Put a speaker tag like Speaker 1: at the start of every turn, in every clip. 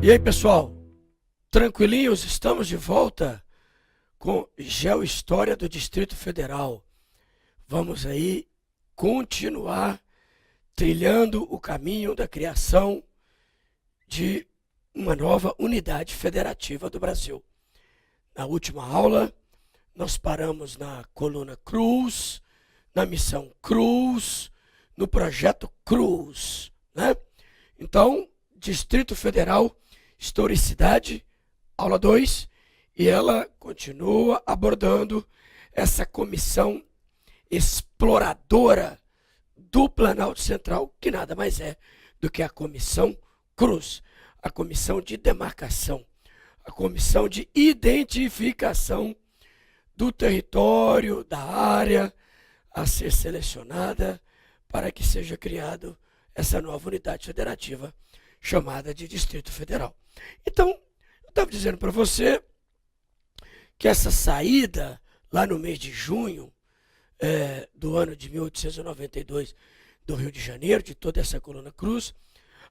Speaker 1: E aí, pessoal, tranquilinhos? Estamos de volta com Geohistória do Distrito Federal. Vamos aí continuar trilhando o caminho da criação de uma nova unidade federativa do Brasil. Na última aula, nós paramos na coluna Cruz, na missão Cruz, no projeto Cruz, né? Então, Distrito Federal, Historicidade, aula 2, e ela continua abordando essa comissão exploradora do Planalto Central, que nada mais é do que a Comissão Cruz, a comissão de demarcação, a comissão de identificação do território, da área a ser selecionada para que seja criado essa nova unidade federativa chamada de Distrito Federal. Então, eu estava dizendo para você que essa saída lá no mês de junho do ano de 1892 do Rio de Janeiro, de toda essa coluna Cruz,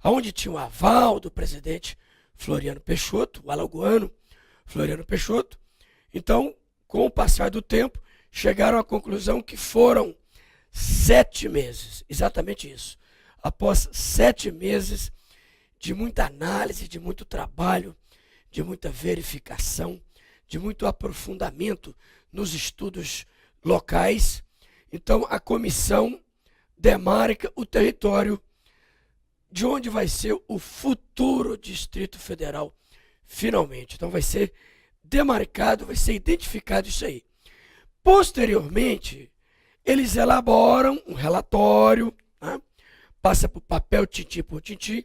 Speaker 1: onde tinha o aval do presidente Floriano Peixoto, o alagoano Floriano Peixoto. Então, com o passar do tempo, chegaram à conclusão que foram 7 meses, exatamente isso. Após 7 meses de muita análise, de muito trabalho, de muita verificação, de muito aprofundamento nos estudos locais, então a comissão demarca o território de onde vai ser o futuro Distrito Federal, finalmente. Então vai ser demarcado, vai ser identificado isso aí. Posteriormente, eles elaboram um relatório, né? Passa por papel tintim por tintim,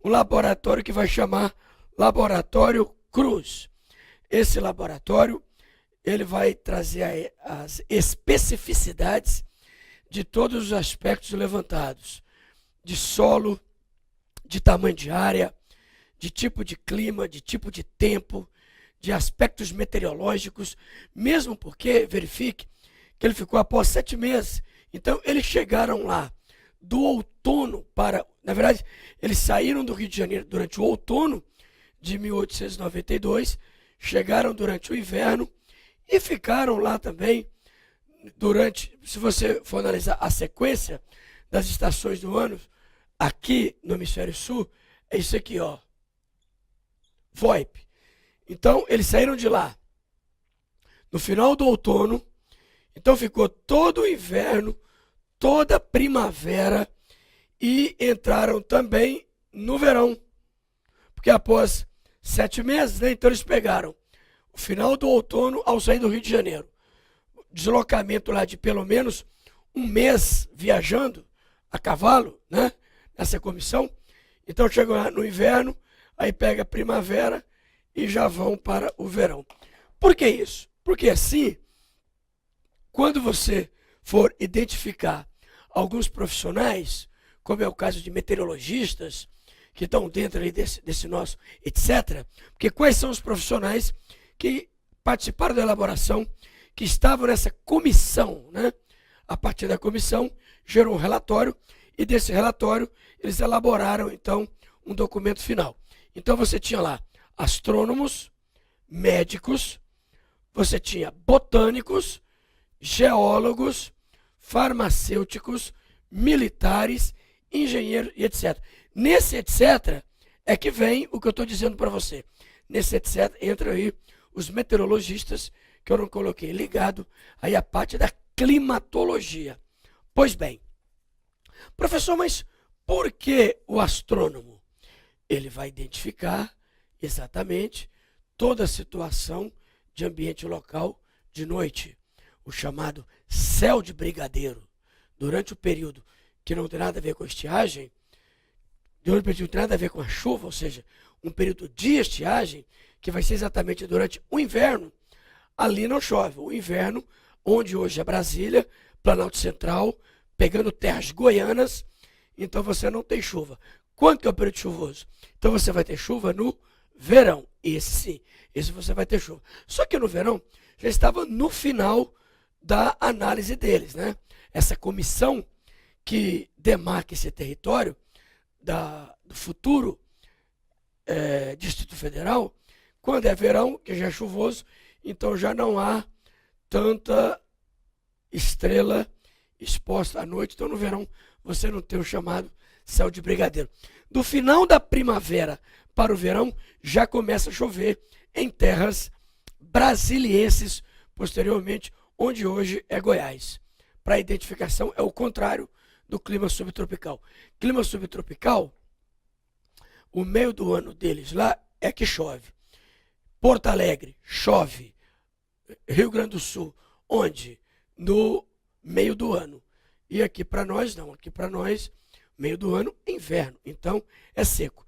Speaker 1: um laboratório que vai chamar Laboratório Cruz. Esse laboratório ele vai trazer as especificidades de todos os aspectos levantados, de solo, de tamanho de área, de tipo de clima, de tipo de tempo, de aspectos meteorológicos, mesmo porque, verifique, que ele ficou após 7 meses. Então, eles chegaram lá do outono para... Na verdade, eles saíram do Rio de Janeiro durante o outono de 1892, chegaram durante o inverno e ficaram lá também durante... Se você for analisar a sequência das estações do ano, aqui no Hemisfério Sul, é isso aqui, ó. VoIP. Então, eles saíram de lá no final do outono, então ficou todo o inverno, toda a primavera e entraram também no verão. Porque após 7 meses, né, então eles pegaram o final do outono ao sair do Rio de Janeiro. Deslocamento lá de pelo menos 1 mês viajando a cavalo, né, nessa comissão. Então chegam lá no inverno, aí pega a primavera e já vão para o verão. Por que isso? Porque assim, quando você for identificar alguns profissionais, como é o caso de meteorologistas, que estão dentro ali desse nosso, etc. Porque quais são os profissionais que participaram da elaboração, que estavam nessa comissão, né? A partir da comissão, gerou um relatório, e desse relatório, eles elaboraram, então, um documento final. Então, você tinha lá astrônomos, médicos, você tinha botânicos, geólogos, farmacêuticos, militares, engenheiros e etc. Nesse etc. é que vem o que eu estou dizendo para você. Nesse etc. entra aí os meteorologistas, que eu não coloquei ligado aí a parte da climatologia. Pois bem, professor, mas por que o astrônomo? Ele vai identificar exatamente toda a situação de ambiente local de noite, o chamado céu de brigadeiro, durante o período que não tem nada a ver com a estiagem, durante o período que não tem nada a ver com a chuva, ou seja, um período de estiagem, que vai ser exatamente durante o inverno, ali não chove. O inverno, onde hoje é Brasília, Planalto Central, pegando terras goianas, então você não tem chuva. Quando que é o período chuvoso? Então você vai ter chuva no verão. Esse sim, esse você vai ter chuva. Só que no verão, já estava no final da análise deles, né? Essa comissão que demarca esse território do futuro Distrito Federal, quando é verão, que já é chuvoso, então já não há tanta estrela exposta à noite. Então no verão você não tem o chamado céu de brigadeiro. Do final da primavera para o verão já começa a chover em terras brasilienses, posteriormente, onde hoje é Goiás. Para identificação é o contrário do clima subtropical. Clima subtropical, o meio do ano deles lá é que chove. Porto Alegre, chove. Rio Grande do Sul, onde? No meio do ano. E aqui para nós, não. Aqui para nós, meio do ano, inverno. Então, é seco.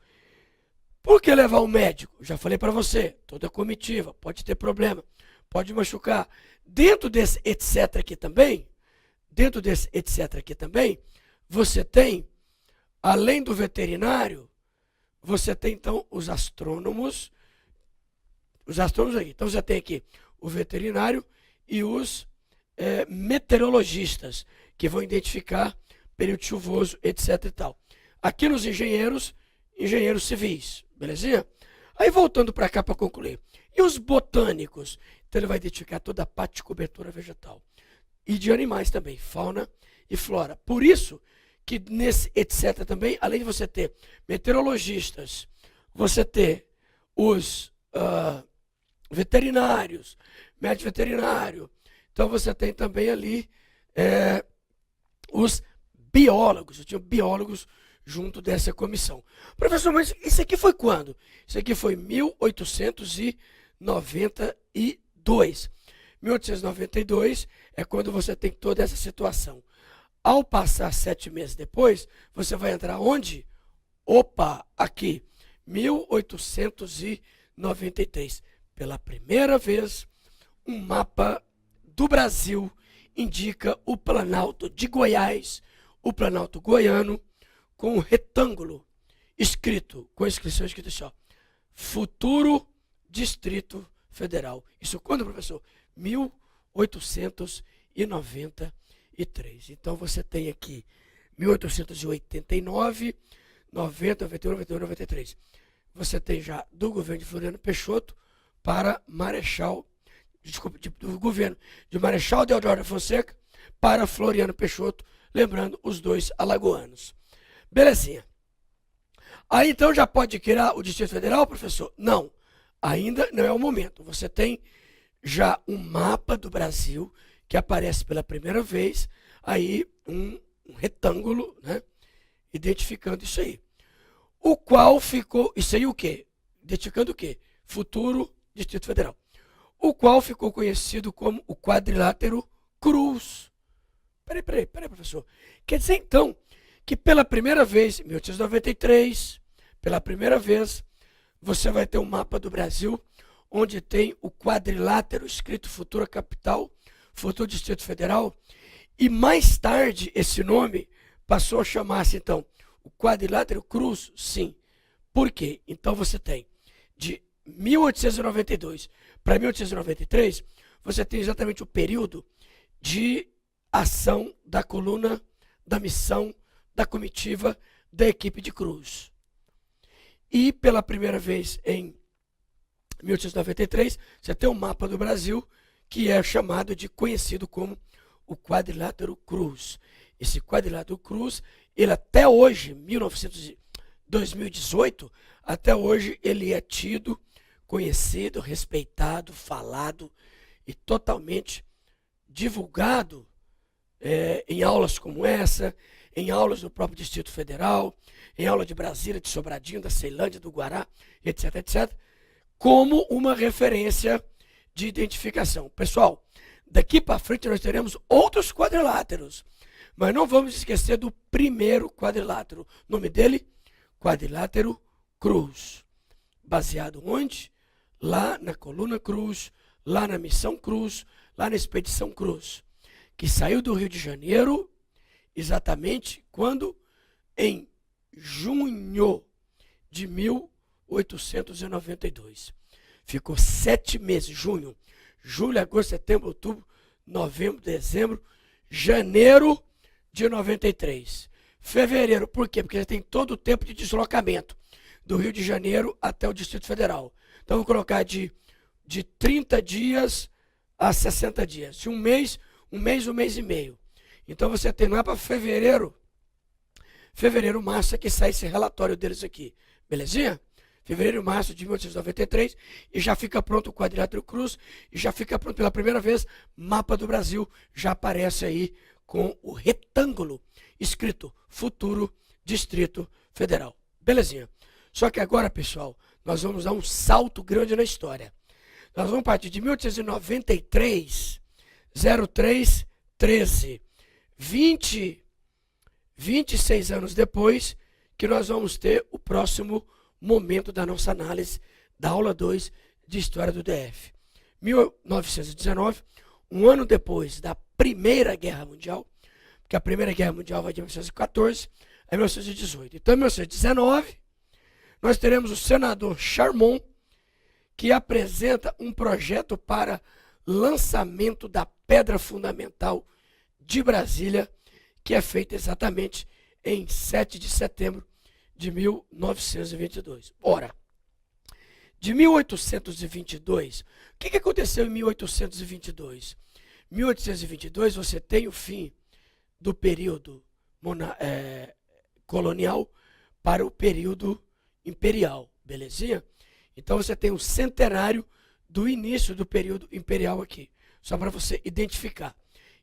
Speaker 1: Por que levar o médico? Já falei para você, toda comitiva, pode ter problema, pode machucar. Dentro desse etc aqui também, você tem, além do veterinário, você tem então os astrônomos aqui. Então você tem aqui o veterinário e os meteorologistas, que vão identificar período chuvoso, etc e tal. Aqui nos engenheiros civis, belezinha? Aí voltando para cá para concluir. E os botânicos? Então ele vai identificar toda a parte de cobertura vegetal. E de animais também, fauna e flora. Por isso que nesse etc também, além de você ter meteorologistas, você ter os veterinários, médico veterinário. Então você tem também ali os biólogos. Eu tinha biólogos junto dessa comissão. Professor, mas isso aqui foi quando? Isso aqui foi 1892. 1892 é quando você tem toda essa situação. Ao passar 7 meses depois, você vai entrar onde? Opa, aqui, 1893. Pela primeira vez, um mapa do Brasil indica o Planalto de Goiás, o Planalto goiano, com um retângulo escrito, com a inscrição escrita assim, ó, Futuro Distrito Federal. Isso quando, professor? 1893. Então você tem aqui 1889, 90, 91, 92, 93. Você tem já do governo de Floriano Peixoto para Marechal, do governo de Marechal Deodoro da Fonseca para Floriano Peixoto, lembrando os dois alagoanos. Belezinha. Aí então já pode criar o Distrito Federal, professor? Não, ainda não é o momento. Você tem já um mapa do Brasil que aparece pela primeira vez, aí um retângulo, né, identificando isso aí. O qual ficou, isso aí o quê? Identificando o quê? Futuro Distrito Federal. O qual ficou conhecido como o quadrilátero cruz. Peraí, professor. Quer dizer, então, que pela primeira vez, em 1893, pela primeira vez, você vai ter um mapa do Brasil, onde tem o quadrilátero escrito Futura Capital, Futuro Distrito Federal, e mais tarde esse nome passou a chamar-se, então, o quadrilátero cruz, sim. Por quê? Então você tem, de 1892 para 1893, você tem exatamente o período de ação da coluna, da missão, da comitiva, da equipe de cruz. E pela primeira vez em 1893, você tem um mapa do Brasil que é chamado de, conhecido como o quadrilátero cruz. Esse quadrilátero cruz, ele até hoje, 2018, até hoje ele é tido, conhecido, respeitado, falado e totalmente divulgado em aulas como essa, em aulas do próprio Distrito Federal, em aula de Brasília, de Sobradinho, da Ceilândia, do Guará, etc, etc, como uma referência de identificação. Pessoal, daqui para frente nós teremos outros quadriláteros, mas não vamos esquecer do primeiro quadrilátero. O nome dele, quadrilátero cruz. Baseado onde? Lá na coluna cruz, lá na missão cruz, lá na expedição cruz, que saiu do Rio de Janeiro, exatamente quando? Em junho de 1892. Ficou 7 meses, junho, julho, agosto, setembro, outubro, novembro, dezembro, janeiro de 93. Fevereiro, por quê? Porque você tem todo o tempo de deslocamento. do Rio de Janeiro até o Distrito Federal. Então, vou colocar de 30 dias a 60 dias. De um mês e meio. Então, você tem lá para fevereiro, março, é que sai esse relatório deles aqui. Belezinha? Fevereiro e março de 1893, e já fica pronto o quadrilátero cruz, e já fica pronto pela primeira vez, mapa do Brasil, já aparece aí com o retângulo escrito Futuro Distrito Federal. Belezinha. Só que agora, pessoal, nós vamos dar um salto grande na história. Nós vamos partir de 1893, 03, 13, 26 anos depois, que nós vamos ter o próximo momento da nossa análise da aula 2 de História do DF. 1919, um ano depois da Primeira Guerra Mundial, porque a Primeira Guerra Mundial vai de 1914 a 1918. Então, em 1919, nós teremos o senador Charmont, que apresenta um projeto para lançamento da pedra fundamental de Brasília, que é feita exatamente em 7 de setembro de 1922. Ora, de 1822, o que aconteceu em 1822? Em 1822 você tem o fim do período colonial para o período imperial, belezinha? Então você tem o centenário do início do período imperial aqui, só para você identificar.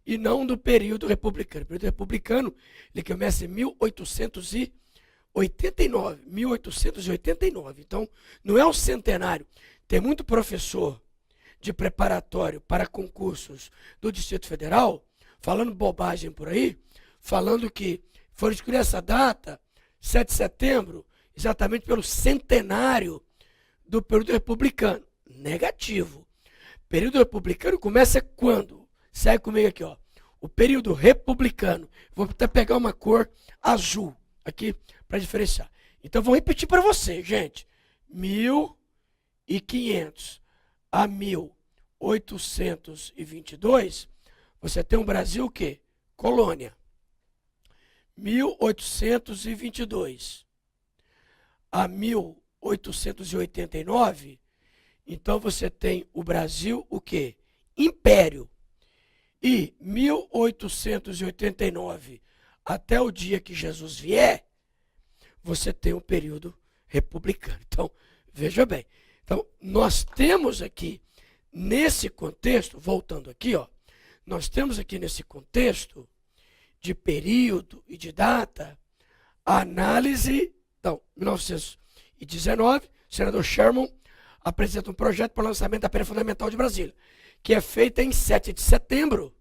Speaker 1: E não do período republicano. O período republicano, ele começa em 1889. Então, não é um centenário. Tem muito professor de preparatório para concursos do Distrito Federal, falando bobagem por aí, falando que foram escolher essa data, 7 de setembro, exatamente pelo centenário do período republicano. Negativo. O período republicano começa quando? Segue comigo aqui, ó. O período republicano. Vou até pegar uma cor azul aqui para diferenciar. Então, vou repetir para você, gente. 1500 a 1822, você tem um Brasil o quê? Colônia. 1822 a 1889, então você tem o Brasil o quê? Império. E 1889 até o dia que Jesus vier, você tem um período republicano. Então, veja bem. Então, nós temos aqui, nesse contexto, voltando aqui, ó, nós temos aqui nesse contexto de período e de data, a análise, então, 1919, o senador Sherman apresenta um projeto para o lançamento da Pedra Fundamental de Brasília, que é feita em 7 de setembro.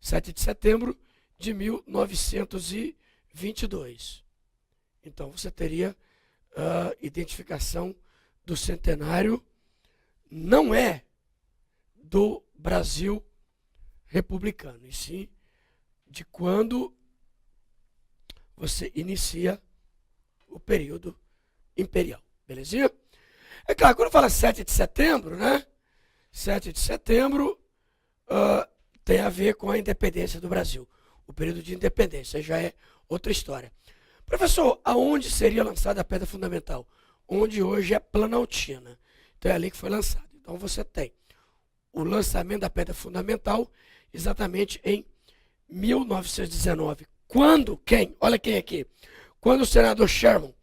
Speaker 1: 7 de setembro de 1922. Então, você teria a identificação do centenário, não é do Brasil republicano, e sim de quando você inicia o período imperial. Belezinha? É claro, quando fala 7 de setembro, né? 7 de setembro tem a ver com a independência do Brasil. O período de independência já é outra história. Professor, aonde seria lançada a pedra fundamental? Onde hoje é Planaltina. Então é ali que foi lançado. Então você tem o lançamento da pedra fundamental exatamente em 1919. Quando? Quem? Olha quem aqui. Quando o senador Sherman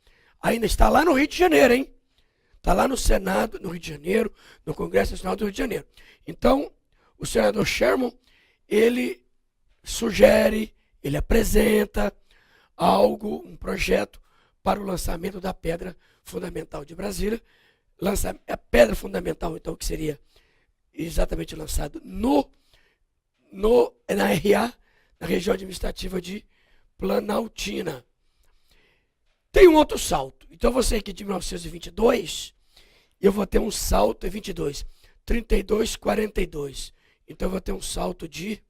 Speaker 1: ainda está lá no Rio de Janeiro, hein? Está lá no Senado, no Rio de Janeiro, no Congresso Nacional do Rio de Janeiro. Então, o senador Sherman, ele sugere, ele apresenta algo, um projeto para o lançamento da Pedra Fundamental de Brasília. A Pedra Fundamental, então, que seria exatamente lançado na RA, na região administrativa de Planaltina. Tem um outro salto. Então, você aqui de 1922, eu vou ter um salto em 22, 32, 42. Então, eu vou ter um salto de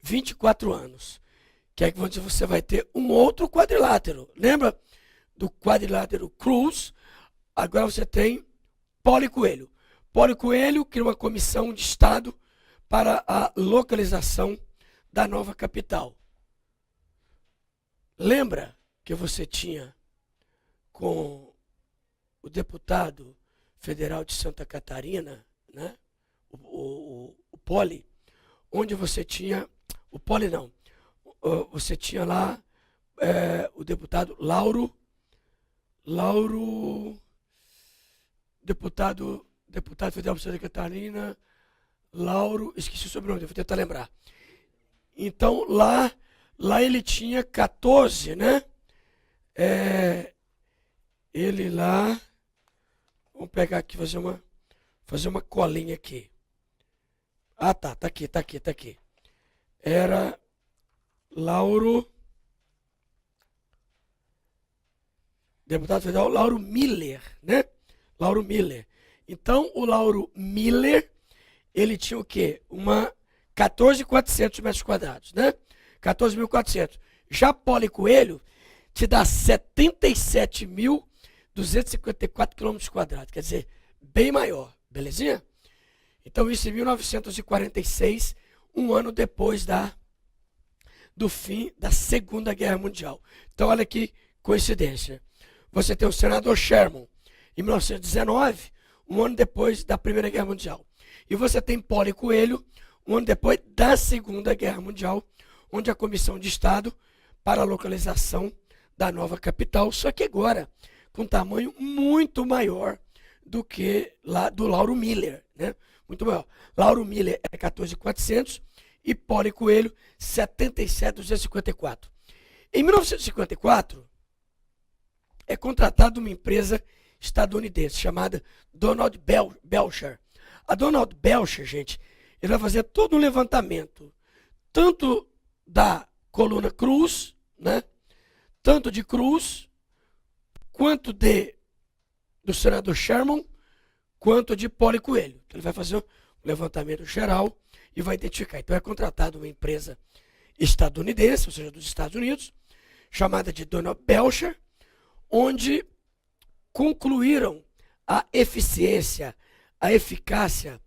Speaker 1: 24 anos. Que é que você vai ter um outro quadrilátero. Lembra do quadrilátero Cruz? Agora você tem Paulo Coelho. Paulo Coelho cria uma comissão de Estado para a localização da nova capital. Lembra que você tinha com o deputado federal de Santa Catarina, né? O Poli, onde você tinha, o Poli não, você tinha lá o deputado Lauro, deputado federal de Santa Catarina, Lauro, esqueci o sobrenome, vou tentar lembrar. Então, lá ele tinha 14, né? Ele lá, vamos pegar aqui, fazer uma colinha aqui. Ah, tá aqui. Era Lauro, deputado federal Lauro Miller, né? Lauro Miller. Então, o Lauro Miller, ele tinha o quê? 14.400 metros quadrados, né? 14.400. Já Poli Coelho te dá 77.254 quilômetros quadrados, quer dizer, bem maior, belezinha? Então, isso em 1946, um ano depois do fim da Segunda Guerra Mundial. Então, olha que coincidência. Você tem o senador Sherman, em 1919, um ano depois da Primeira Guerra Mundial. E você tem Poli Coelho, um ano depois da Segunda Guerra Mundial, onde a Comissão de Estado para a localização da nova capital, só que agora com tamanho muito maior do que lá do Lauro Miller, né? Muito maior. Lauro Miller é 14.400 e Poli Coelho 77.254. Em 1954 é contratada uma empresa estadunidense chamada Donald Belcher. A Donald Belcher, gente, ele vai fazer todo um levantamento, tanto da coluna Cruz, né? Tanto de Cruz, quanto do senador Sherman, quanto de Poli Coelho. Então, ele vai fazer um levantamento geral e vai identificar. Então é contratada uma empresa estadunidense, ou seja, dos Estados Unidos, chamada de Donald Belcher, onde concluíram a eficiência, a eficácia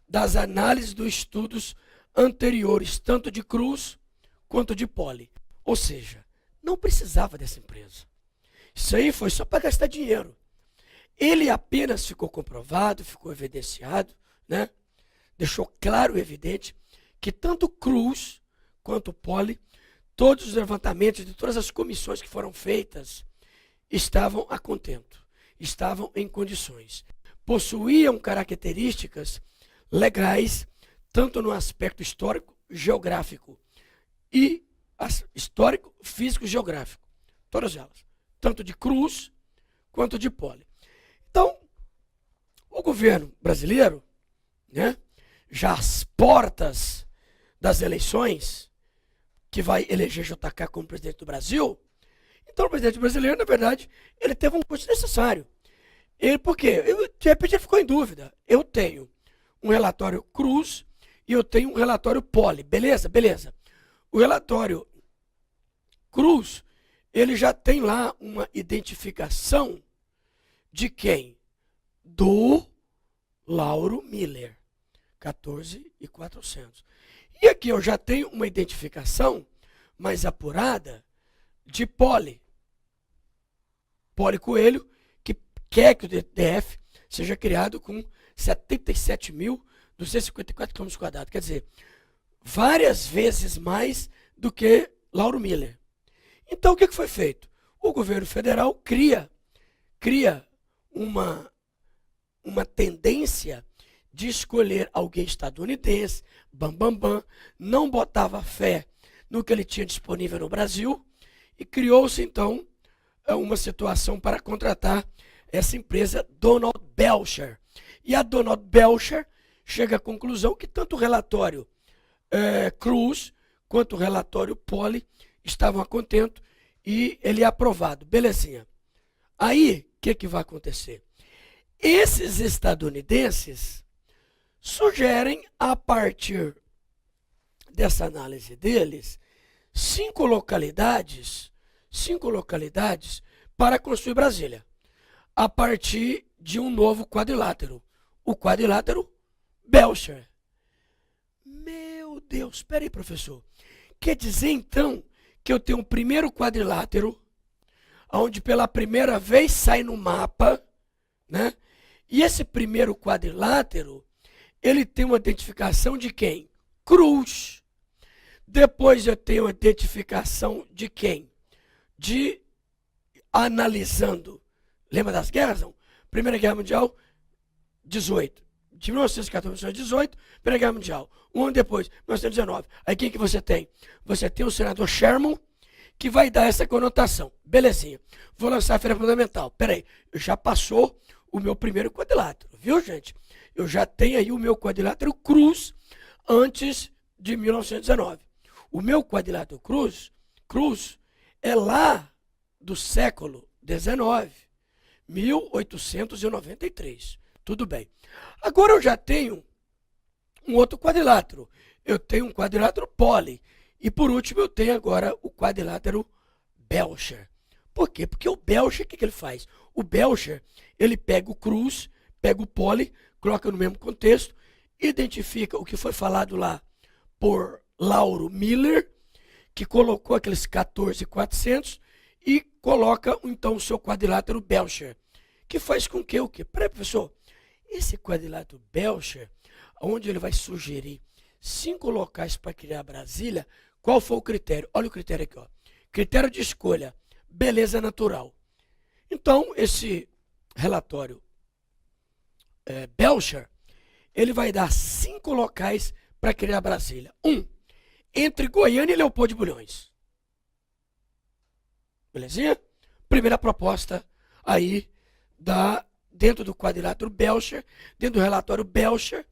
Speaker 1: das análises dos estudos anteriores, tanto de Cruz quanto de Poli. Ou seja, não precisava dessa empresa. Isso aí foi só para gastar dinheiro. Ele apenas ficou comprovado, ficou evidenciado, né? Deixou claro e evidente que tanto Cruz quanto Poli, todos os levantamentos de todas as comissões que foram feitas, estavam a contento, estavam em condições. Possuíam características legais, tanto no aspecto histórico, geográfico e histórico, físico, geográfico. Todas elas. Tanto de Cruz quanto de Poli. Então, o governo brasileiro, né, já às portas das eleições, que vai eleger JK como presidente do Brasil, então o presidente brasileiro, na verdade, ele teve um custo necessário. Por quê? De repente ele ficou em dúvida. Eu tenho um relatório Cruz e eu tenho um relatório Poli. Beleza? Beleza. O relatório Cruz, ele já tem lá uma identificação de quem? Do Lauro Miller, 14.400. E aqui eu já tenho uma identificação mais apurada de Poli Coelho, que quer que o DF seja criado com 77.254 km². Quer dizer, várias vezes mais do que Lauro Miller. Então, o que foi feito? O governo federal cria uma tendência de escolher alguém estadunidense, não botava fé no que ele tinha disponível no Brasil e criou-se, então, uma situação para contratar essa empresa Donald Belcher. E a Donald Belcher chega à conclusão que tanto o relatório Cruz quanto o relatório Poli estavam a contento e ele é aprovado. Belezinha. Aí, o que vai acontecer? Esses estadunidenses sugerem, a partir dessa análise deles, 5 localidades para construir Brasília, a partir de um novo quadrilátero, o quadrilátero Belcher. Meu Deus, espera aí, professor. Quer dizer, então, que eu tenho um primeiro quadrilátero, onde pela primeira vez sai no mapa, né? E esse primeiro quadrilátero, ele tem uma identificação de quem? Cruz. Depois eu tenho a identificação de quem? De analisando. Lembra das guerras? Não? Primeira Guerra Mundial, 18. De 1914 a 1918, Primeira Guerra Mundial. Um ano depois, 1919. Aí quem que você tem? Você tem o senador Sherman, que vai dar essa conotação. Belezinha. Vou lançar a feira fundamental. Peraí, já passou o meu primeiro quadrilátero, viu, gente? Eu já tenho aí o meu quadrilátero Cruz antes de 1919. O meu quadrilátero Cruz é lá do século XIX, 1893. Tudo bem. Agora eu já tenho um outro quadrilátero. Eu tenho um quadrilátero Poli. E por último eu tenho agora o quadrilátero Belcher. Por quê? Porque o Belcher, o que ele faz? O Belcher, ele pega o Cruz, pega o Poli, coloca no mesmo contexto, identifica o que foi falado lá por Lauro Miller, que colocou aqueles 14.400 e coloca então o seu quadrilátero Belcher, que faz com que o quê? Peraí, professor, esse quadrilátero Belcher, onde ele vai sugerir 5 locais para criar Brasília, qual foi o critério? Olha o critério aqui, ó. Critério de escolha, beleza natural. Então, esse relatório Belcher, ele vai dar 5 locais para criar Brasília. Entre Goiânia e Leopoldo de Bulhões. Belezinha? Primeira proposta aí dentro do quadrilátero Belcher, dentro do relatório Belcher,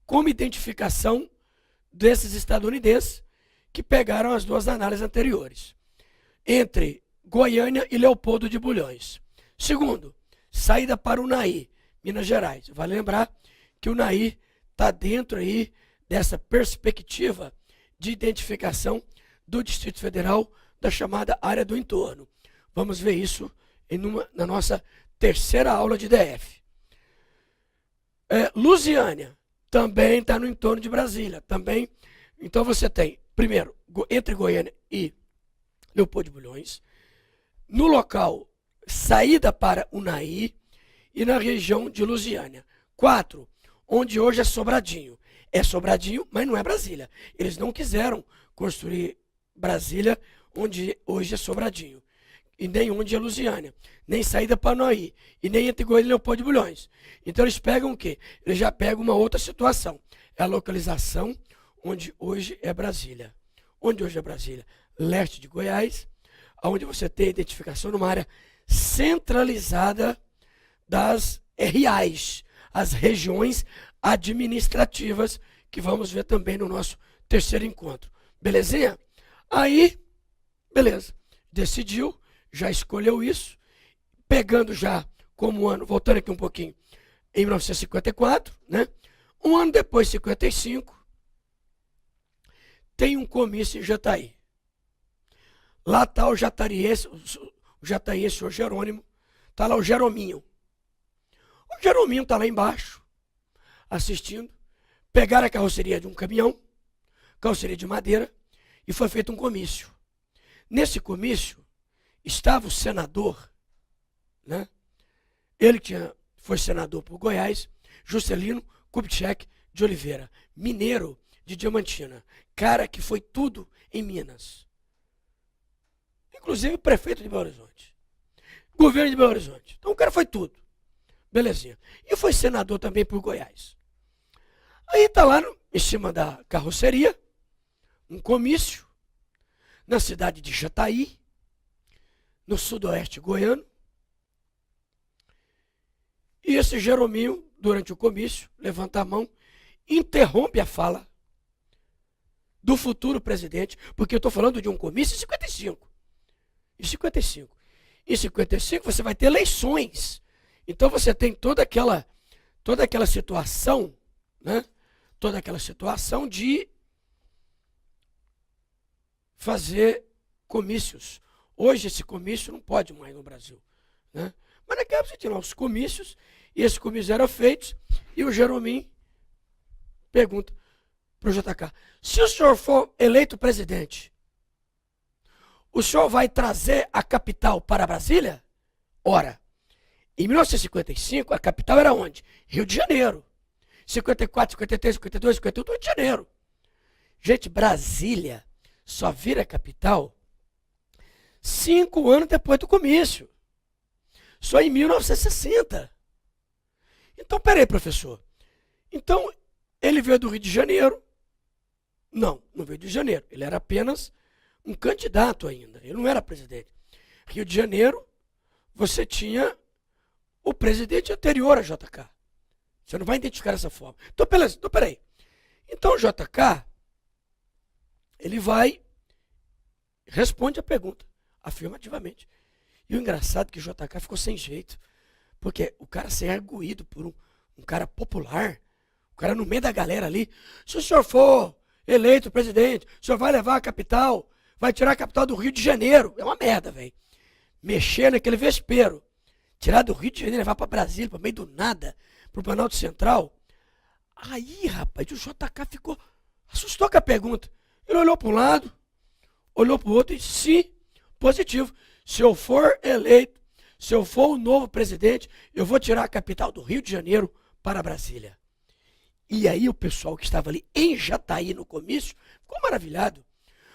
Speaker 1: como identificação desses estadunidenses que pegaram as duas análises anteriores. Entre Goiânia e Leopoldo de Bulhões. Segundo, saída para o Naí, Minas Gerais. Vale lembrar que o Naí está dentro aí dessa perspectiva de identificação do Distrito Federal da chamada área do entorno. Vamos ver isso na nossa terceira aula de DF. Lusiânia também está no entorno de Brasília. Também. Então você tem, primeiro, entre Goiânia e Leopoldo de Bulhões, no local, saída para Unai e na região de Lusiânia. 4, onde hoje é Sobradinho. É Sobradinho, mas não é Brasília. Eles não quiseram construir Brasília onde hoje é Sobradinho. E nem onde é Lusiânia. Nem saída para Unai. E nem entre Goiânia e Leopoldo de Bulhões. Então eles pegam o quê? Eles já pegam uma outra situação. É a localização onde hoje é Brasília. Onde hoje é Brasília? Leste de Goiás, onde você tem a identificação numa área centralizada das RAs, as regiões administrativas, que vamos ver também no nosso terceiro encontro. Belezinha? Aí, beleza. Decidiu, já escolheu isso, pegando já como ano, voltando aqui um pouquinho, em 1954, né? Um ano depois, 55, tem um comício em Jataí. Lá está o jataiense, o Jerônimo, está lá o Jerominho. O Jerominho está lá embaixo, assistindo. Pegaram a carroceria de um caminhão, carroceria de madeira, e foi feito um comício. Nesse comício, estava o senador, né? Ele foi senador por Goiás, Juscelino Kubitschek de Oliveira, mineiro de Diamantina, cara que foi tudo em Minas. Inclusive prefeito de Belo Horizonte, governo de Belo Horizonte. Então o cara foi tudo. Belezinha. E foi senador também por Goiás. Aí está lá em cima da carroceria, um comício, na cidade de Jataí, no sudoeste goiano. E esse Jerominho, durante o comício, levanta a mão, interrompe a fala do futuro presidente, porque eu estou falando de um comício em 55. Em 55. Em 55 você vai ter eleições. Então você tem toda aquela situação, né? Toda aquela situação de fazer comícios. Hoje esse comício não pode mais no Brasil, né? Mas naquela época você tinha lá os comícios, e esses comícios eram feitos, e o Jeromim pergunta para o JK, se o senhor for eleito presidente, o senhor vai trazer a capital para Brasília? Ora, em 1955, a capital era onde? Rio de Janeiro. 54, 53, 52, 51, Rio de Janeiro. Gente, Brasília só vira capital 5 anos depois do comício. Só em 1960. Então, peraí, professor. Então, ele veio do Rio de Janeiro. Não veio do Rio de Janeiro. Ele era apenas um candidato ainda. Ele não era presidente. Rio de Janeiro, você tinha o presidente anterior a JK. Você não vai identificar dessa forma. Então, peraí. Então, o JK, ele responde a pergunta afirmativamente. E o engraçado é que o JK ficou sem jeito. Porque o cara ser arguído por um cara popular, o cara no meio da galera ali, se o senhor for eleito presidente, o senhor vai levar a capital, vai tirar a capital do Rio de Janeiro. É uma merda, velho. Mexer naquele vespeiro. Tirar do Rio de Janeiro e levar para Brasília, para meio do nada, para o Planalto Central. Aí, rapaz, o JK assustou com a pergunta. Ele olhou para um lado, olhou para o outro e sim, positivo. Se eu for eleito, se eu for o novo presidente, eu vou tirar a capital do Rio de Janeiro para Brasília. E aí o pessoal que estava ali em Jataí no comício ficou maravilhado.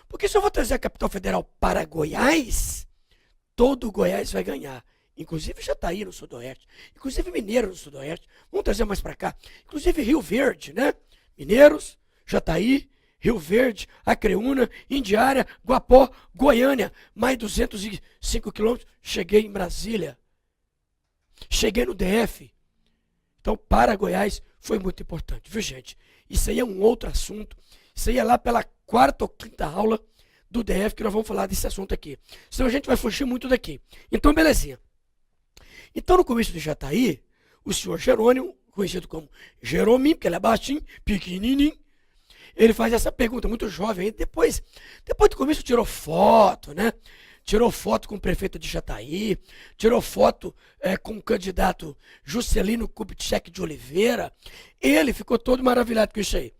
Speaker 1: Porque se eu vou trazer a capital federal para Goiás, todo Goiás vai ganhar. Inclusive Jataí no sudoeste, inclusive Mineiro no sudoeste. Vamos trazer mais para cá. Inclusive Rio Verde, né? Mineiros, Jataí, Rio Verde, Acreúna, Indiária, Guapó, Goiânia, mais 205 quilômetros, cheguei em Brasília. Cheguei no DF. Então, para Goiás foi muito importante, viu, gente? Isso aí é um outro assunto. Isso aí é lá pela 4ª ou 5ª aula do DF que nós vamos falar desse assunto aqui. Senão a gente vai fugir muito daqui. Então, belezinha. Então, no começo de Jataí, o senhor Jerônimo, conhecido como Jerominho, porque ele é baixinho, pequenininho, ele faz essa pergunta, muito jovem. Aí depois do começo tirou foto, né? Tirou foto com o prefeito de Jataí, tirou foto com o candidato Juscelino Kubitschek de Oliveira. Ele ficou todo maravilhado com isso aí.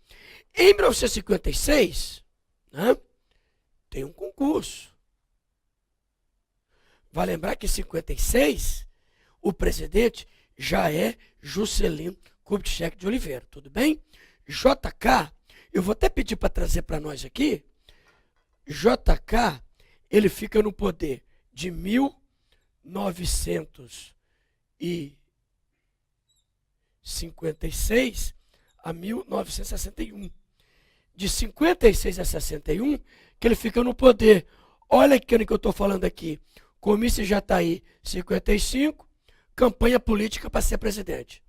Speaker 1: Em 1956, né, tem um concurso. Vai lembrar que em 56, o presidente já é Juscelino Kubitschek de Oliveira, tudo bem? JK, eu vou até pedir para trazer para nós aqui, JK, ele fica no poder de 1956 a 1961. De 56 a 61, que ele fica no poder. Olha que eu estou falando aqui. Comício Jataí, 55, campanha política para ser presidente.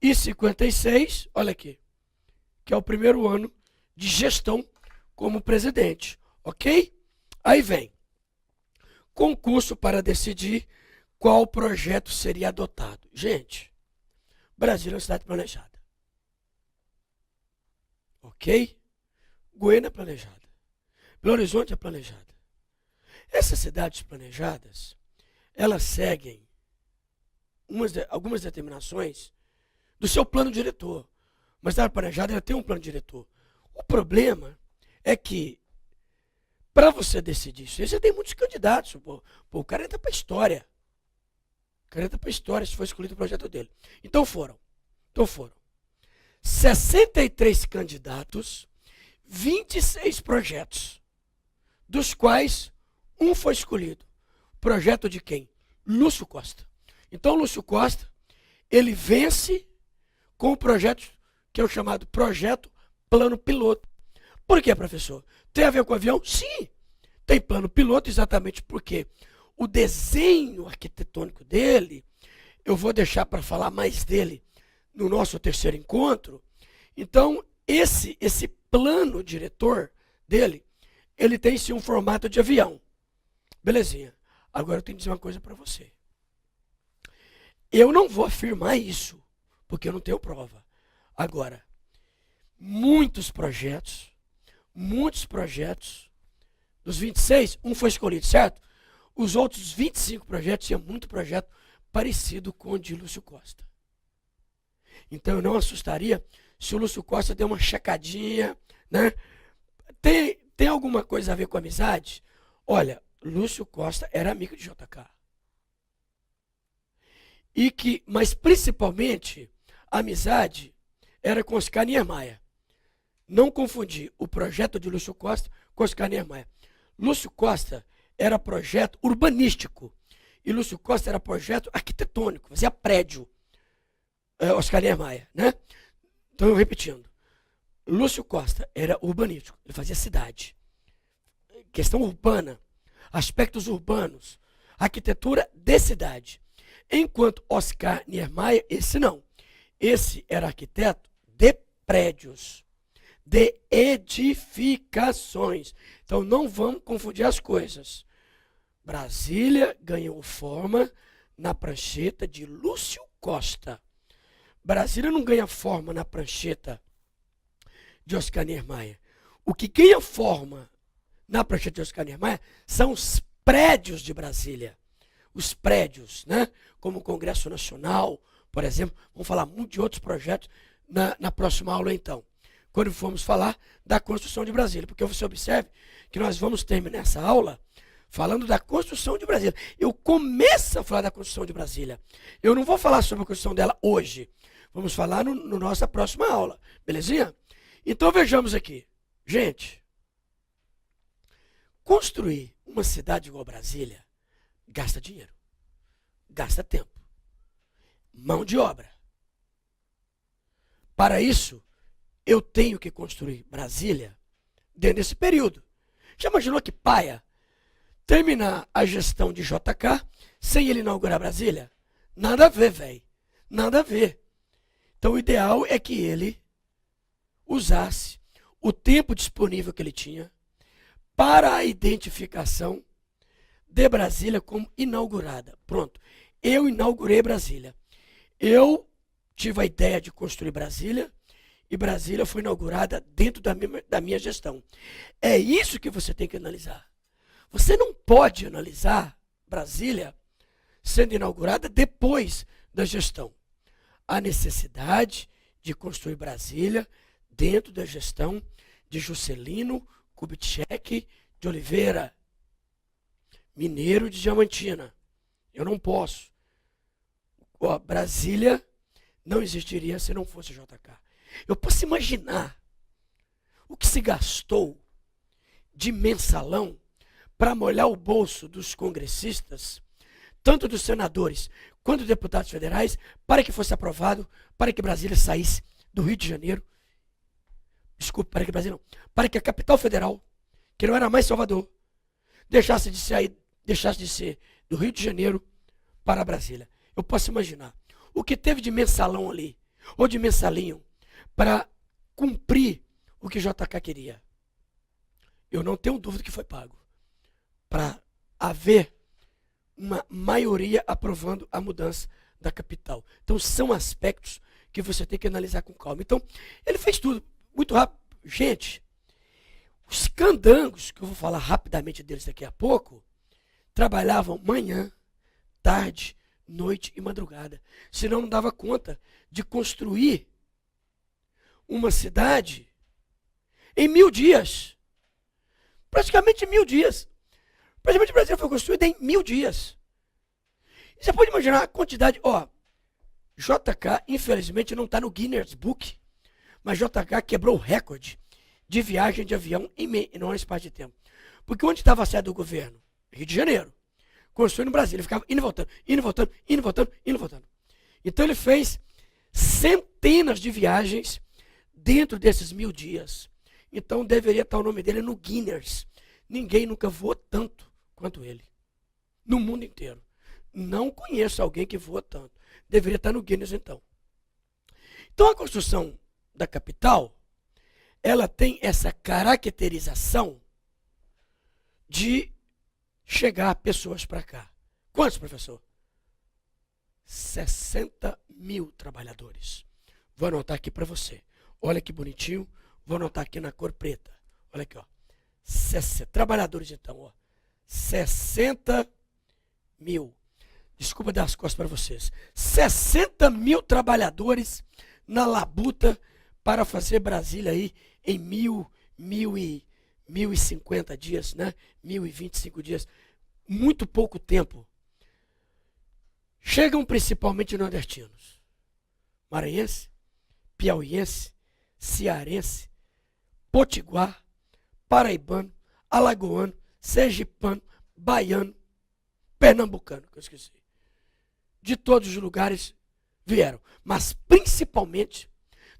Speaker 1: E 56, olha aqui, que é o primeiro ano de gestão como presidente, ok? Aí vem, concurso para decidir qual projeto seria adotado. Gente, Brasília é uma cidade planejada, ok? Goiânia é planejada, Belo Horizonte é planejada. Essas cidades planejadas, elas seguem algumas determinações do seu plano diretor. Uma cidade planejada, ela tem um plano diretor. O problema é que, para você decidir isso, você tem muitos candidatos. Pô, o cara entra para a história. O cara entra para a história se for escolhido o projeto dele. Então foram 63 candidatos, 26 projetos, dos quais um foi escolhido. Projeto de quem? Lúcio Costa. Então, Lúcio Costa, ele vence com o projeto que é o chamado Projeto Plano Piloto. Por quê, professor? Tem a ver com o avião? Sim, tem plano piloto exatamente porque o desenho arquitetônico dele, eu vou deixar para falar mais dele no nosso terceiro encontro. Então, esse plano diretor dele, ele tem sim um formato de avião. Belezinha. Agora eu tenho que dizer uma coisa para você. Eu não vou afirmar isso, porque eu não tenho prova. Agora, muitos projetos, dos 26, um foi escolhido, certo? Os outros 25 projetos tinham muito projeto parecido com o de Lúcio Costa. Então eu não assustaria se o Lúcio Costa der uma checadinha, né? Tem alguma coisa a ver com amizade? Olha, Lúcio Costa era amigo de JK. Mas principalmente, a amizade era com Oscar Niemeyer. Não confundir o projeto de Lúcio Costa com Oscar Niemeyer. Lúcio Costa era projeto urbanístico e Lúcio Costa era projeto arquitetônico, fazia prédio. Oscar Niemeyer, né? Então, repetindo. Lúcio Costa era urbanístico, ele fazia cidade. Questão urbana, aspectos urbanos, arquitetura de cidade. Enquanto Oscar Niemeyer, esse não. Esse era arquiteto de prédios, de edificações. Então não vamos confundir as coisas. Brasília ganhou forma na prancheta de Lúcio Costa. Brasília não ganha forma na prancheta de Oscar Niemeyer. O que ganha forma na prancheta de Oscar Niemeyer são os prédios de Brasília. Os prédios, né? Como o Congresso Nacional, por exemplo. Vamos falar muito de outros projetos na próxima aula, então. Quando formos falar da construção de Brasília. Porque você observe que nós vamos terminar essa aula falando da construção de Brasília. Eu começo a falar da construção de Brasília. Eu não vou falar sobre a construção dela hoje. Vamos falar no nossa próxima aula. Belezinha? Então vejamos aqui. Gente, construir uma cidade igual Brasília gasta dinheiro, gasta tempo, mão de obra. Para isso, eu tenho que construir Brasília dentro desse período. Já imaginou que paia terminar a gestão de JK sem ele inaugurar Brasília? Nada a ver, velho. Nada a ver. Então, o ideal é que ele usasse o tempo disponível que ele tinha para a identificação de Brasília como inaugurada. Pronto. Eu inaugurei Brasília. Eu tive a ideia de construir Brasília e Brasília foi inaugurada dentro da minha gestão. É isso que você tem que analisar. Você não pode analisar Brasília sendo inaugurada depois da gestão. A necessidade de construir Brasília dentro da gestão de Juscelino Kubitschek de Oliveira, mineiro de Diamantina. Eu não posso. Brasília não existiria se não fosse JK. Eu posso imaginar o que se gastou de mensalão para molhar o bolso dos congressistas, tanto dos senadores quanto dos deputados federais, para que fosse aprovado, para que Brasília saísse do Rio de Janeiro. Desculpe, para que Brasília não. Para que a capital federal, que não era mais Salvador, deixasse de ser do Rio de Janeiro para Brasília. Eu posso imaginar o que teve de mensalão ali, ou de mensalinho, para cumprir o que JK queria. Eu não tenho dúvida que foi pago. Para haver uma maioria aprovando a mudança da capital. Então, são aspectos que você tem que analisar com calma. Então, ele fez tudo muito rápido. Gente, os candangos, que eu vou falar rapidamente deles daqui a pouco, trabalhavam manhã, tarde, noite e madrugada. Senão não dava conta de construir uma cidade em 1000 dias. Praticamente 1000 dias. Praticamente o Brasil foi construído em 1000 dias. E você pode imaginar a quantidade. JK, infelizmente, não está no Guinness Book, mas JK quebrou o recorde de viagem de avião em não é espaço de tempo. Porque onde estava a sede do governo? Rio de Janeiro. Construindo no Brasil. Ele ficava indo e voltando, indo e voltando, indo e voltando, indo e voltando. Então ele fez centenas de viagens dentro desses 1000 dias. Então deveria estar o nome dele no Guinness. Ninguém nunca voou tanto quanto ele. No mundo inteiro. Não conheço alguém que voa tanto. Deveria estar no Guinness, então. Então a construção da capital, ela tem essa caracterização de chegar pessoas para cá. Quantos, professor? 60 mil trabalhadores. Vou anotar aqui para você. Olha que bonitinho. Vou anotar aqui na cor preta. Olha aqui, ó. 60 trabalhadores, então, ó. 60 mil. Desculpa dar as costas para vocês. 60 mil trabalhadores na labuta para fazer Brasília aí em 1050 dias, né? 1025 dias. muito pouco tempo, chegam principalmente nordestinos, maranhense, piauiense, cearense, potiguar, paraibano, alagoano, sergipano, baiano, pernambucano, que eu esqueci. De todos os lugares vieram, mas principalmente,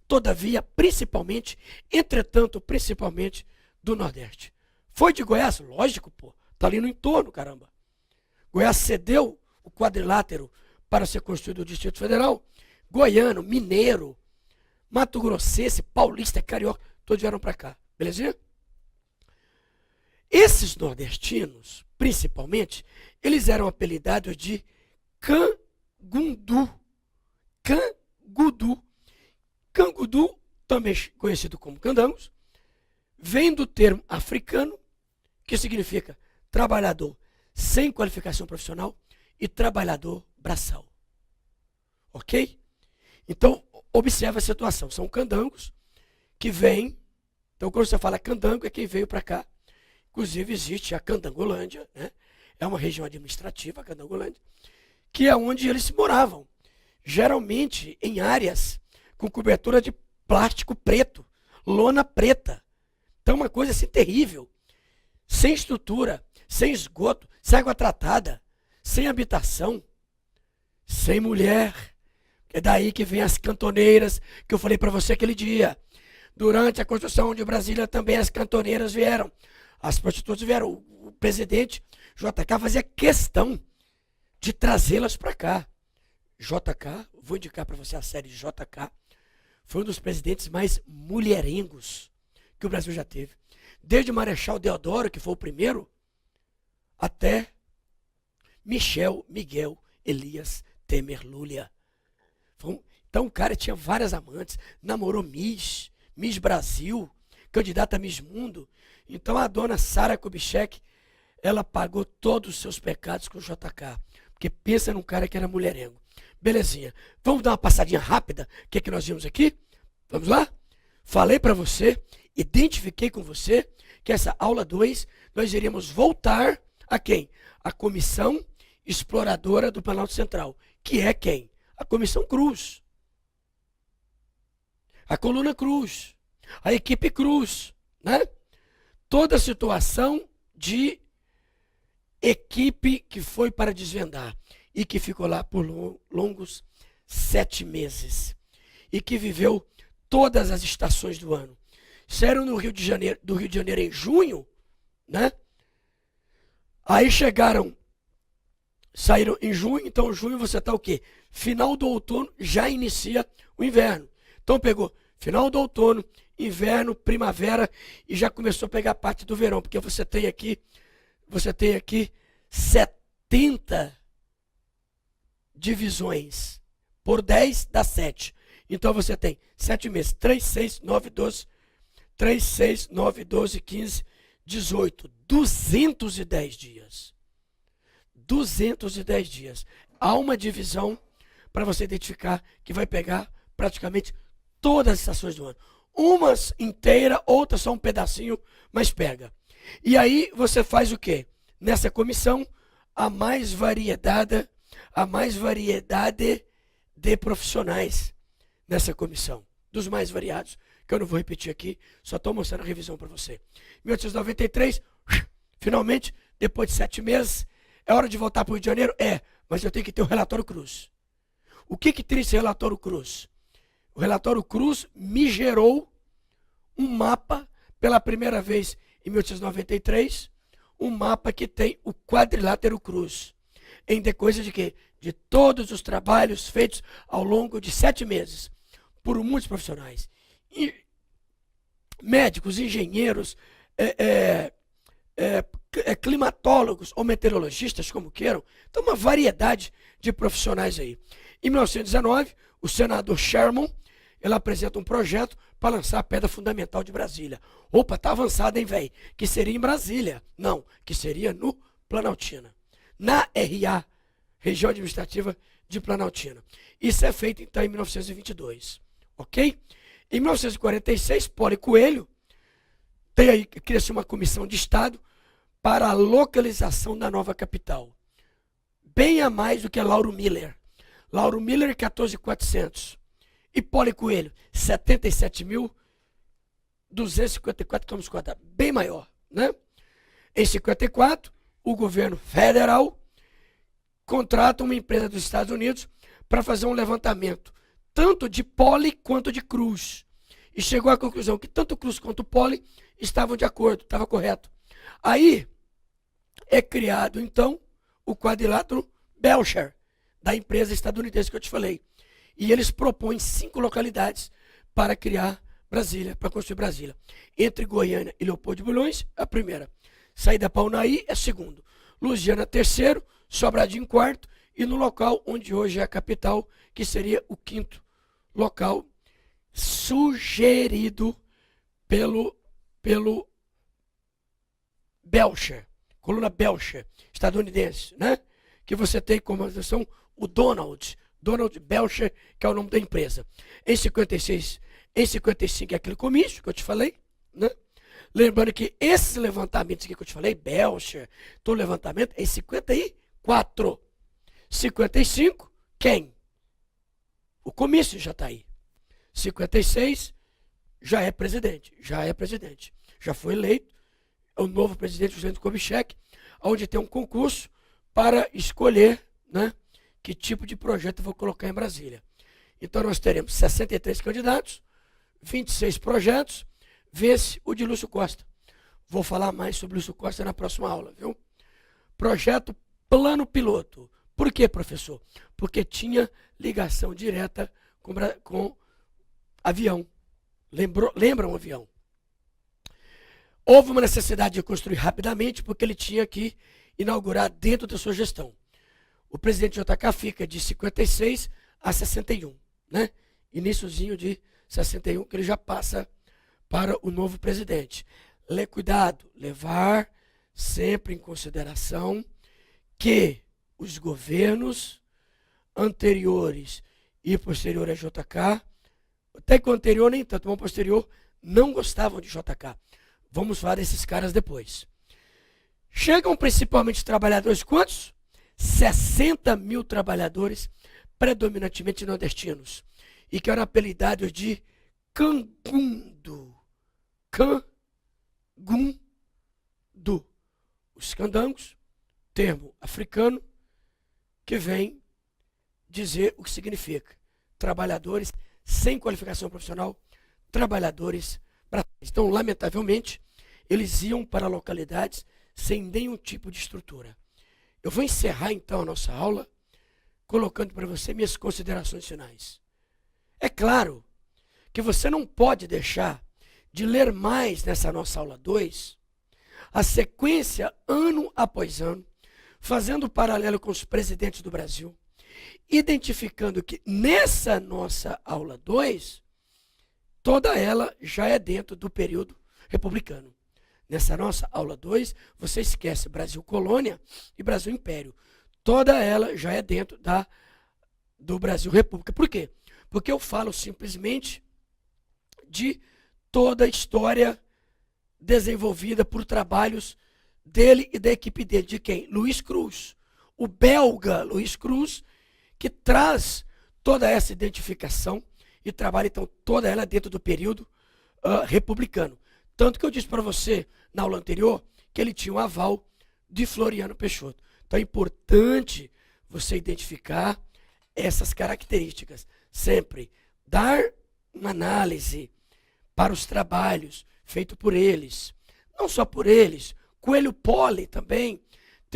Speaker 1: todavia, principalmente, entretanto, principalmente do Nordeste. Foi de Goiás? Lógico, pô, tá ali no entorno, caramba. Goiás cedeu o quadrilátero para ser construído o Distrito Federal. Goiano, mineiro, Mato Grossense, paulista, carioca, todos vieram para cá, belezinha? Esses nordestinos, principalmente, eles eram apelidados de Cangundu. Cangudu. Cangudu, também conhecido como candangos, vem do termo africano, que significa trabalhador sem qualificação profissional e trabalhador braçal. Ok? Então, observe a situação. São candangos que vêm. Então, quando você fala candango, é quem veio para cá. Inclusive, existe a Candangolândia, né? É uma região administrativa, a Candangolândia, que é onde eles moravam. Geralmente em áreas com cobertura de plástico preto, lona preta. Então, uma coisa assim terrível. Sem estrutura, sem esgoto, sem água tratada, sem habitação, sem mulher. É daí que vem as cantoneiras que eu falei para você aquele dia. Durante a construção de Brasília também as cantoneiras vieram. As prostitutas vieram. O presidente JK fazia questão de trazê-las para cá. JK, vou indicar para você a série de JK, foi um dos presidentes mais mulherengos que o Brasil já teve. Desde Marechal Deodoro, que foi o primeiro, até Miguel Elias Temer Lulia. Então o cara tinha várias amantes, namorou Miss Brasil, candidata a Miss Mundo. Então a dona Sara Kubitschek, ela pagou todos os seus pecados com o JK. Porque pensa num cara que era mulherengo. Belezinha. Vamos dar uma passadinha rápida. O que é que nós vimos aqui? Vamos lá? Falei para você, identifiquei com você, que essa aula 2, nós iríamos voltar a quem? A Comissão Exploradora do Planalto Central. Que é quem? A Comissão Cruz. A Coluna Cruz. A Equipe Cruz. Né? Toda a situação de equipe que foi para desvendar e que ficou lá por longos 7 meses e que viveu todas as estações do ano. Saíram do Rio de Janeiro em junho, né? Aí saíram em junho, então junho você está o quê? Final do outono, já inicia o inverno. Então pegou final do outono, inverno, primavera e já começou a pegar parte do verão, porque você tem aqui 70 divisões. Por 10 dá 7. Então você tem 7 meses. 3, 6, 9, 12. 3, 6, 9, 12, 15, 18. 210 dias. 210 dias. Há uma divisão para você identificar que vai pegar praticamente todas as estações do ano. Umas inteira, outras só um pedacinho, mas pega. E aí você faz o quê? Nessa comissão, a mais variedade de profissionais nessa comissão. Dos mais variados, que eu não vou repetir aqui, só estou mostrando a revisão para você. 1893, finalmente, depois de 7 meses, é hora de voltar para o Rio de Janeiro? É, mas eu tenho que ter o relatório Cruz. O que tem esse relatório Cruz? O relatório Cruz me gerou um mapa, pela primeira vez em 1893, um mapa que tem o quadrilátero Cruz. Em decorrência de quê? De todos os trabalhos feitos ao longo de 7 meses, por muitos profissionais. Médicos, engenheiros, climatólogos ou meteorologistas, como queiram. Então, uma variedade de profissionais aí. Em 1919, o senador Sherman, ele apresenta um projeto para lançar a pedra fundamental de Brasília. Opa, tá avançado, hein, velho? Que seria em Brasília. Não, que seria no Planaltina. Na RA, Região Administrativa de Planaltina. Isso é feito, então, em 1922. Ok? Em 1946, Poli Coelho, cria-se uma comissão de Estado para a localização da nova capital. Bem a mais do que Lauro Miller. Lauro Miller, 14.400. Hipólito Coelho, 77.254 km². Bem maior, né? Em 54, o governo federal contrata uma empresa dos Estados Unidos para fazer um levantamento, tanto de Poli quanto de Cruz. E chegou à conclusão que tanto Cruz quanto Poli estavam de acordo, estava correto. Aí é criado, então, o quadrilátero Belcher, da empresa estadunidense que eu te falei. E eles propõem 5 localidades para criar Brasília, para construir Brasília. Entre Goiânia e Leopoldo de Bulhões, a primeira. Saída Paunaí é segundo. Lusiana, terceiro. Sobradinho, quarto. E no local onde hoje é a capital, que seria o 5º local, sugerido pelo Belcher, coluna Belcher, estadunidense, né? Que você tem como organização o Donald Belcher, que é o nome da empresa. Em 56, em 55 é aquele comício que eu te falei, né? Lembrando que esses levantamentos aqui que eu te falei, Belcher, todo levantamento, é em 54. 55, quem? O comício já está aí. 56, já é presidente. Já foi eleito, é o novo presidente Juscelino Kubitschek, onde tem um concurso para escolher, né, que tipo de projeto eu vou colocar em Brasília. Então nós teremos 63 candidatos, 26 projetos, vence o de Lúcio Costa. Vou falar mais sobre Lúcio Costa na próxima aula, viu? Projeto Plano Piloto. Por quê, professor? Porque tinha ligação direta com avião. Lembra um avião? Houve uma necessidade de construir rapidamente, porque ele tinha que inaugurar dentro da sua gestão. O presidente JK fica de 56 a 61, né? Iniciozinho de 61, que ele já passa para o novo presidente. Cuidado, levar sempre em consideração que os governos anteriores e posterior a JK, até que o anterior nem tanto, mas o posterior, não gostavam de JK. Vamos falar desses caras depois. Chegam principalmente trabalhadores, quantos? 60 mil trabalhadores, predominantemente nordestinos, e que eram apelidados de cangundo. Cangundo. Os candangos, termo africano, que vem dizer o que significa. Trabalhadores sem qualificação profissional, trabalhadores braçais. Então, lamentavelmente, eles iam para localidades sem nenhum tipo de estrutura. Eu vou encerrar, então, a nossa aula colocando para você minhas considerações finais. É claro que você não pode deixar de ler mais nessa nossa aula 2, a sequência ano após ano, fazendo paralelo com os presidentes do Brasil, identificando que nessa nossa aula 2, toda ela já é dentro do período republicano. Nessa nossa aula 2, você esquece Brasil Colônia e Brasil Império. Toda ela já é dentro do Brasil República. Por quê? Porque eu falo simplesmente de toda a história desenvolvida por trabalhos dele e da equipe dele. De quem? Luiz Cruz. O belga Luiz Cruz, que traz toda essa identificação e trabalha, então, toda ela dentro do período republicano. Tanto que eu disse para você, na aula anterior, que ele tinha um aval de Floriano Peixoto. Então é importante você identificar essas características. Sempre dar uma análise para os trabalhos feitos por eles. Não só por eles, Coelho Poli também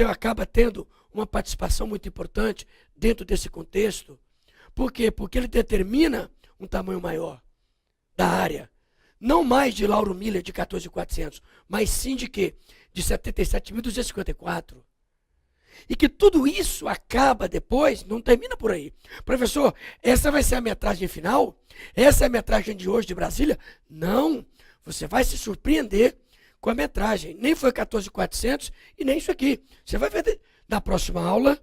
Speaker 1: acaba tendo uma participação muito importante dentro desse contexto. Por quê? Porque ele determina um tamanho maior da área. Não mais de Lauro Miller de 14.400, mas sim de quê? De 77.254. E que tudo isso acaba depois, não termina por aí. Professor, essa vai ser a metragem final? Essa é a metragem de hoje de Brasília? Não, você vai se surpreender com a metragem. Nem foi 14.400 e nem isso aqui. Você vai ver na próxima aula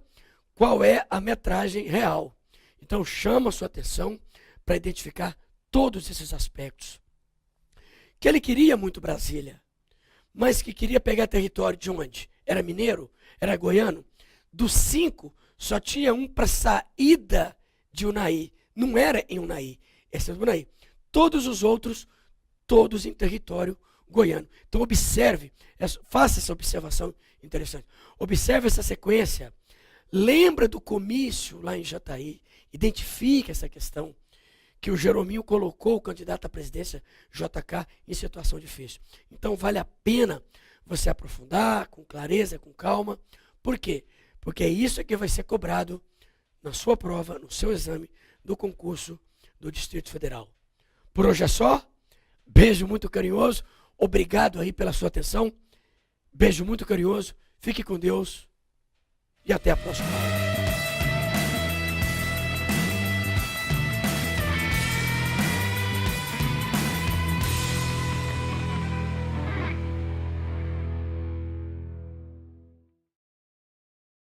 Speaker 1: qual é a metragem real. Então chama a sua atenção para identificar todos esses aspectos. Que ele queria muito Brasília, mas que queria pegar território de onde? Era mineiro? Era goiano? Dos 5, só tinha um para saída de Unai. Não era em Unai, esse é o Unai. Todos os outros, todos em território goiano. Então observe, faça essa observação interessante. Observe essa sequência. Lembra do comício lá em Jataí. Identifique essa questão que o Jerominho colocou o candidato à presidência, JK, em situação difícil. Então vale a pena você aprofundar com clareza, com calma. Por quê? Porque é isso que vai ser cobrado na sua prova, no seu exame do concurso do Distrito Federal. Por hoje é só. Beijo muito carinhoso. Obrigado aí pela sua atenção. Beijo muito carinhoso. Fique com Deus. E até a próxima aula.